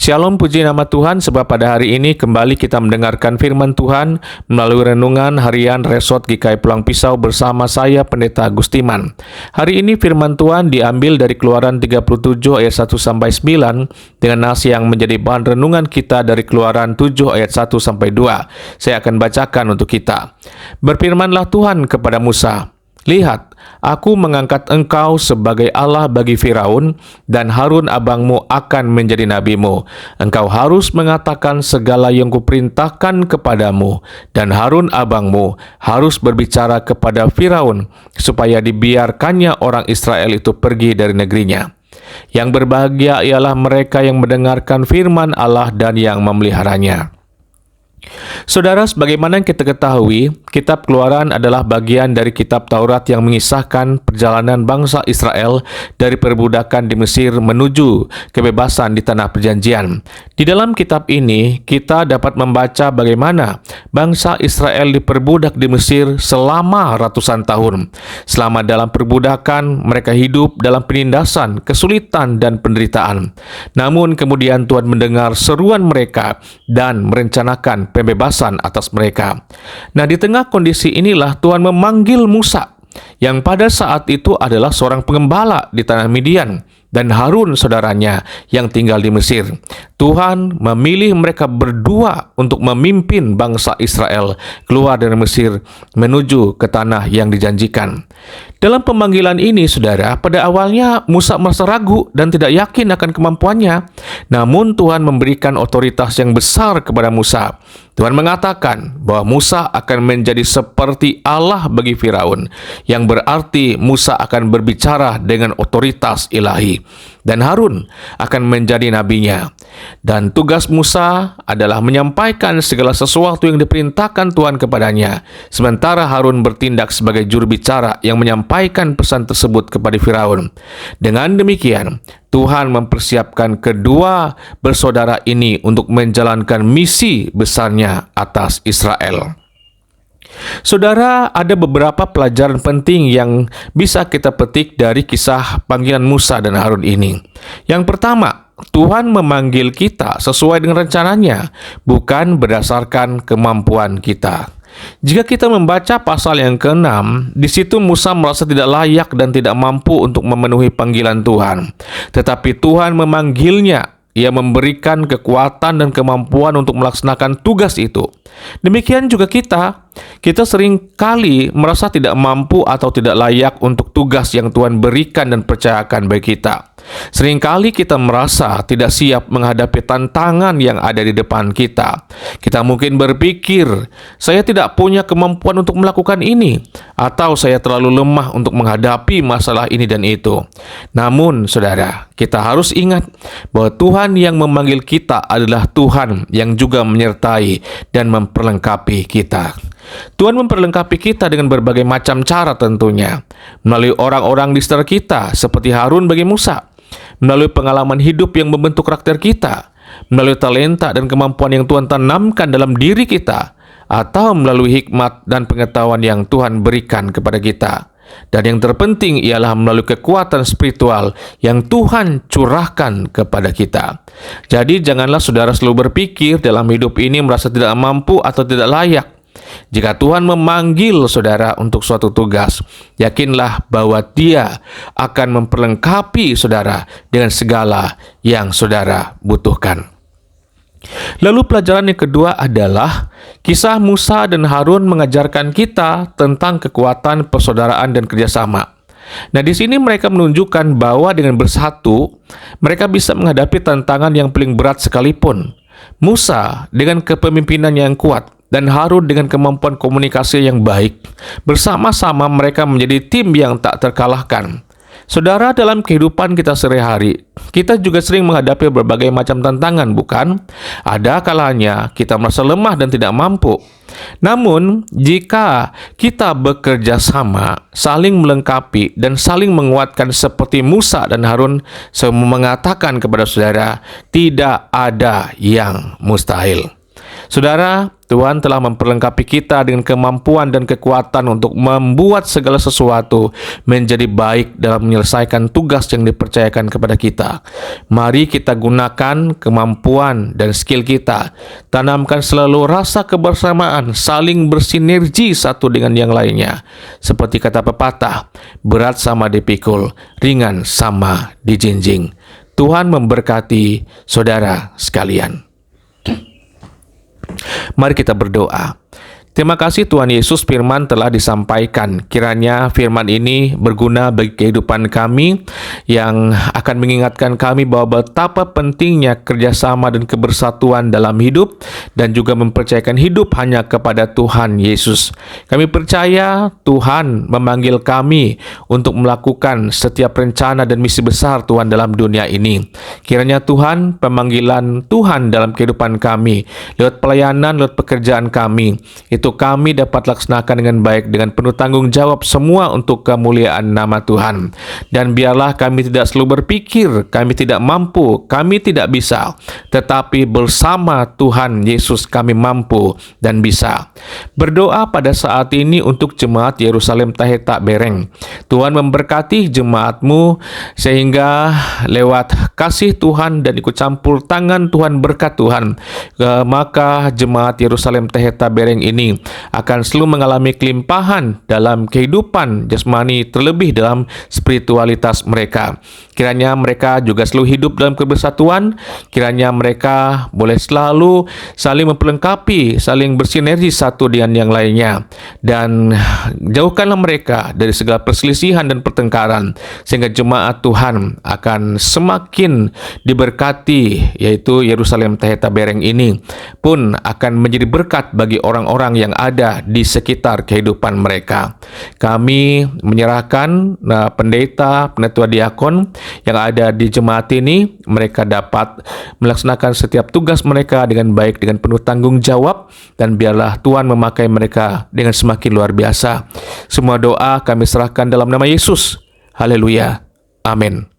Shalom, puji nama Tuhan, sebab pada hari ini kembali kita mendengarkan firman Tuhan melalui renungan harian Resort GKI Pulang Pisau bersama saya Pendeta Agustiman. Hari ini firman Tuhan diambil dari Keluaran 37 ayat 1-9 dengan nas yang menjadi bahan renungan kita dari Keluaran 7 ayat 1-2. Saya akan bacakan untuk kita. Berfirmanlah Tuhan kepada Musa, "Lihat, aku mengangkat engkau sebagai Allah bagi Firaun, dan Harun abangmu akan menjadi nabimu. Engkau harus mengatakan segala yang kuperintahkan kepadamu, dan Harun abangmu harus berbicara kepada Firaun, supaya dibiarkannya orang Israel itu pergi dari negerinya. Yang berbahagia ialah mereka yang mendengarkan firman Allah dan yang memeliharanya." Saudara, sebagaimana yang kita ketahui, kitab Keluaran adalah bagian dari kitab Taurat yang mengisahkan perjalanan bangsa Israel dari perbudakan di Mesir menuju kebebasan di tanah perjanjian. Di dalam kitab ini, kita dapat membaca bagaimana bangsa Israel diperbudak di Mesir selama ratusan tahun. Selama dalam perbudakan, mereka hidup dalam penindasan, kesulitan, dan penderitaan. Namun kemudian Tuhan mendengar seruan mereka dan merencanakan pembebasan atas mereka. Nah, di tengah kondisi inilah Tuhan memanggil Musa, yang pada saat itu adalah seorang pengembala di tanah Midian, dan Harun saudaranya yang tinggal di Mesir. Tuhan memilih mereka berdua untuk memimpin bangsa Israel keluar dari Mesir menuju ke tanah yang dijanjikan. Dalam pemanggilan ini, saudara, pada awalnya Musa merasa ragu dan tidak yakin akan kemampuannya. Namun Tuhan memberikan otoritas yang besar kepada Musa. Tuhan mengatakan bahwa Musa akan menjadi seperti Allah bagi Firaun, yang berarti Musa akan berbicara dengan otoritas ilahi, dan Harun akan menjadi nabinya. Dan tugas Musa adalah menyampaikan segala sesuatu yang diperintahkan Tuhan kepadanya, sementara Harun bertindak sebagai juru bicara yang menyampaikan pesan tersebut kepada Firaun. Dengan demikian, Tuhan mempersiapkan kedua bersaudara ini untuk menjalankan misi besarnya atas Israel. Saudara, ada beberapa pelajaran penting yang bisa kita petik dari kisah panggilan Musa dan Harun ini. Yang pertama, Tuhan memanggil kita sesuai dengan rencananya, bukan berdasarkan kemampuan kita. Jika kita membaca pasal yang ke-6, di situ Musa merasa tidak layak dan tidak mampu untuk memenuhi panggilan Tuhan. Tetapi Tuhan memanggilnya. Ia memberikan kekuatan dan kemampuan untuk melaksanakan tugas itu. Demikian juga kita sering kali merasa tidak mampu atau tidak layak untuk tugas yang Tuhan berikan dan percayakan bagi kita. Seringkali kita merasa tidak siap menghadapi tantangan yang ada di depan kita. Kita mungkin berpikir, saya tidak punya kemampuan untuk melakukan ini, atau saya terlalu lemah untuk menghadapi masalah ini dan itu. Namun, saudara, kita harus ingat bahwa Tuhan yang memanggil kita adalah Tuhan yang juga menyertai dan memperlengkapi kita. Tuhan memperlengkapi kita dengan berbagai macam cara tentunya, melalui orang-orang di sekitar kita seperti Harun bagi Musa, melalui pengalaman hidup yang membentuk karakter kita, melalui talenta dan kemampuan yang Tuhan tanamkan dalam diri kita, atau melalui hikmat dan pengetahuan yang Tuhan berikan kepada kita. Dan yang terpenting ialah melalui kekuatan spiritual yang Tuhan curahkan kepada kita. Jadi janganlah saudara selalu berpikir dalam hidup ini merasa tidak mampu atau tidak layak. Jika Tuhan memanggil saudara untuk suatu tugas, yakinlah bahwa Dia akan memperlengkapi saudara dengan segala yang saudara butuhkan. Lalu pelajaran yang kedua adalah kisah Musa dan Harun mengajarkan kita tentang kekuatan persaudaraan dan kerjasama. Nah, di sini mereka menunjukkan bahwa dengan bersatu, mereka bisa menghadapi tantangan yang paling berat sekalipun. Musa dengan kepemimpinan yang kuat dan Harun dengan kemampuan komunikasi yang baik, bersama-sama mereka menjadi tim yang tak terkalahkan. Saudara, dalam kehidupan kita sehari-hari, kita juga sering menghadapi berbagai macam tantangan, bukan? Ada kalanya kita merasa lemah dan tidak mampu. Namun, jika kita bekerja sama, saling melengkapi, dan saling menguatkan seperti Musa dan Harun, saya mengatakan kepada saudara, tidak ada yang mustahil. Saudara, Tuhan telah memperlengkapi kita dengan kemampuan dan kekuatan untuk membuat segala sesuatu menjadi baik dalam menyelesaikan tugas yang dipercayakan kepada kita. Mari kita gunakan kemampuan dan skill kita. Tanamkan selalu rasa kebersamaan, saling bersinergi satu dengan yang lainnya. Seperti kata pepatah, berat sama dipikul, ringan sama dijinjing. Tuhan memberkati saudara sekalian. Mari kita berdoa. Terima kasih Tuhan Yesus, firman telah disampaikan. Kiranya firman ini berguna bagi kehidupan kami, yang akan mengingatkan kami bahwa betapa pentingnya kerjasama dan kebersatuan dalam hidup, dan juga mempercayakan hidup hanya kepada Tuhan Yesus. Kami percaya Tuhan memanggil kami untuk melakukan setiap rencana dan misi besar Tuhan dalam dunia ini. Kiranya Tuhan, pemanggilan Tuhan dalam kehidupan kami, lewat pelayanan, lewat pekerjaan kami, itu kami dapat laksanakan dengan baik, dengan penuh tanggung jawab, semua untuk kemuliaan nama Tuhan. Dan biarlah kami tidak selalu berpikir kami tidak mampu, kami tidak bisa, tetapi bersama Tuhan Yesus kami mampu dan bisa. Berdoa pada saat ini untuk jemaat Yerusalem Taheta Bereng. Tuhan memberkati jemaatmu, sehingga lewat kasih Tuhan dan ikut campur tangan Tuhan, berkat Tuhan, maka jemaat Yerusalem Taheta Bereng ini akan selalu mengalami kelimpahan dalam kehidupan jasmani, terlebih dalam spiritualitas mereka. Kiranya mereka juga selalu hidup dalam kebersatuan. Kiranya mereka boleh selalu saling memperlengkapi, saling bersinergi satu dengan yang lainnya. Dan jauhkanlah mereka dari segala perselisihan dan pertengkaran, sehingga jemaat Tuhan akan semakin diberkati, yaitu Yerusalem Taheta Bereng ini pun akan menjadi berkat bagi orang-orang yang ada di sekitar kehidupan mereka. Kami menyerahkan pendeta, penatua diakon yang ada di jemaat ini, mereka dapat melaksanakan setiap tugas mereka dengan baik, dengan penuh tanggung jawab, dan biarlah Tuhan memakai mereka dengan semakin luar biasa. Semua doa kami serahkan dalam nama Yesus. Haleluya. Amin.